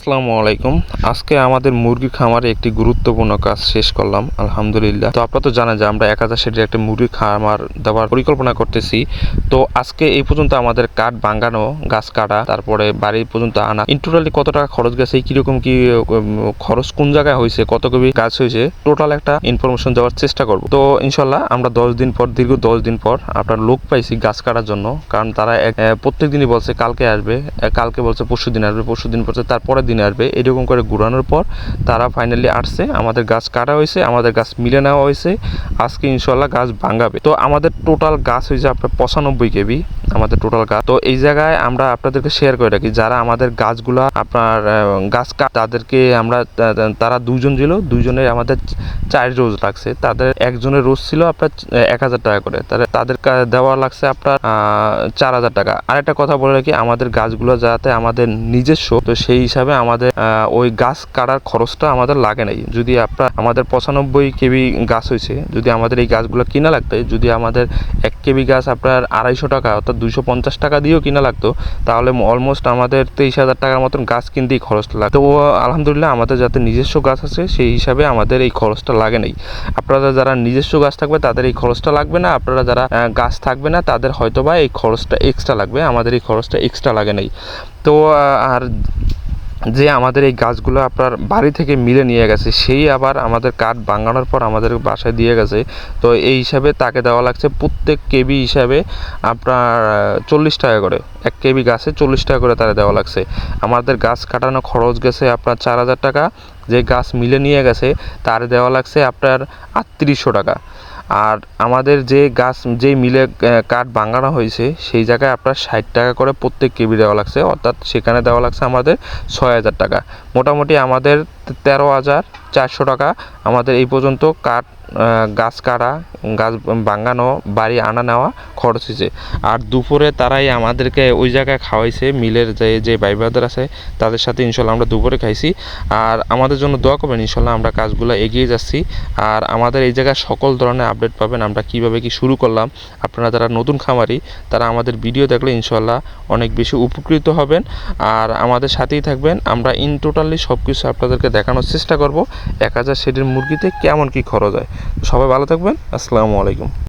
আসসালামু আলাইকুম। আজকে আমাদের মুরগির খামারে একটি গুরুত্বপূর্ণ কাজ শেষ করলাম আলহামদুলিল্লাহ। তো আপনারা তো জানেন যে আমরা 1000 শেডের একটা মুরগির খামার দেওয়ার পরিকল্পনা করতেছি। তো আজকে এই পর্যন্ত আমাদের কাঠ ভাঙানো, গাছ কাটা, তারপরে বাড়ি পর্যন্ত আনা, ইন টোটালি কত টাকা খরচ গেছে, কিরকম কি খরচ কোন জায়গায় হয়েছে, কত কবি গাছ হয়েছে, টোটাল একটা ইনফরমেশন দেওয়ার চেষ্টা করব। তো ইনশাল্লাহ আমরা 10 দিন পর, দীর্ঘ 10 দিন পর আপনার লোক পাইছি গাছ কাটার জন্য। কারণ তারা প্রত্যেক দিনই বলছে কালকে আসবে, কালকে বলছে পরশু দিন আসবে, পরশু দিন বলছে তারপরের দিনে আসবে, এরকম করে ঘুরানোর পর তারা ফাইনালি আসছে। আমাদের গাছ কাটা হয়েছে, আমাদের গাছ মিলে নেওয়া হয়েছে। আজকে ইনশাল্লাহ গাছ ভাঙাবে। তো আমাদের টোটাল গাছ হয়েছে আপনার 95 কেবি আমাদের টোটাল গাছ। তো এই জায়গায় আমরা আপনাদেরকে শেয়ার করে রাখি, যারা আমাদের গাছগুলা আপনার গাছ তাদেরকে আমরা, তারা দুজন ছিল, দুজনের আমাদের 4 রোজ লাগছে। তাদের একজনের রোজ ছিল আপনার 1000 টাকা করে, তাদের দেওয়া লাগছে আপনার 4000 টাকা। আরেকটা কথা বলে রাখি, আমাদের গাছগুলো যাতে আমাদের নিজস্ব, তো সেই হিসাবে আমাদের ওই গাছ কাটার খরচটা আমাদের লাগে নাই। যদি আপনার আমাদের 95 কেবি গাছ হয়েছে, যদি আমাদের এই গাছগুলো কিনা লাগতো, যদি আমাদের 1 কেবি গাছ আপনার 250 টাকা অর্থাৎ 250 টাকা দিয়েও কিনা লাগতো, তাহলে অলমোস্ট আমাদের 23,000 টাকার মতন গাছ কিনতেই খরচ লাগতো। তো আলহামদুলিল্লাহ আমাদের যাতে নিজস্ব গাছ আছে সেই হিসাবে আমাদের এই খরচটা লাগে নাই। আপনারা যারা নিজস্ব গাছ থাকবে তাদের এই খরচটা লাগবে না, আপনারা যারা গাছ থাকবে না তাদের হয়তোবা এই খরচটা এক্সট্রা লাগবে, আমাদের এই খরচটা এক্সট্রা লাগে নাই। তো আর যে আমাদের এই গাছগুলো আপনার বাড়ি থেকে মিলে নিয়ে গেছে, সেই আবার আমাদের কাঠ ভাঙানোর পর আমাদের বাসায় দিয়ে গেছে। তো এই হিসাবে তাকে দেওয়া লাগছে প্রত্যেক কেবি হিসাবে আপনার 40 টাকা করে, 1 কেবি গাছে 40 টাকা করে তারা দেওয়া লাগছে। আমাদের গাছ কাটানো খরচ গেছে আপনার 4000 টাকা, যে গাছ মিলে নিয়ে গেছে তার দেওয়া লাগছে আপনার 3800 টাকা। আর আমাদের যে গাছ যেই মিলে কাঠ ভাঙানো হয়েছে সেই জায়গায় আপনার 60 টাকা করে প্রত্যেক কেবি দেওয়া লাগছে, অর্থাৎ সেখানে দেওয়া লাগছে আমাদের 6000 টাকা। মোটামুটি আমাদের 13,400 টাকা আমাদের এই পর্যন্ত গাছ কাটা, গাছ ভাঙানো, বাড়ি আনা নেওয়া খরচ হয়েছে। আর দুপুরে তারাই আমাদেরকে ওই জায়গায় খাওয়াইছে, মিলের যে ভাই ব্রাদার আছে তাদের সাথে ইনশাল্লাহ আমরা দুপুরে খাইছি। আর আমাদের জন্য দোয়া করবেন, ইনশাল্লাহ আমরা কাজগুলো এগিয়ে যাচ্ছি। আর আমাদের এই জায়গায় সকল ধরনের আপডেট পাবেন, আমরা কিভাবে কি শুরু করলাম। আপনারা যারা নতুন খামারি তারা আমাদের ভিডিও দেখলে ইনশাল্লাহ অনেক বেশি উপকৃত হবেন, আর আমাদের সাথেই থাকবেন। আমরা ইন টোটালি সব কিছু আপনাদেরকে দেখানোর চেষ্টা করব 1000 শেডের মুরগিতে কেমন কি খরচ হয়। সবাই ভালো থাকবেন। আসসালামু আলাইকুম।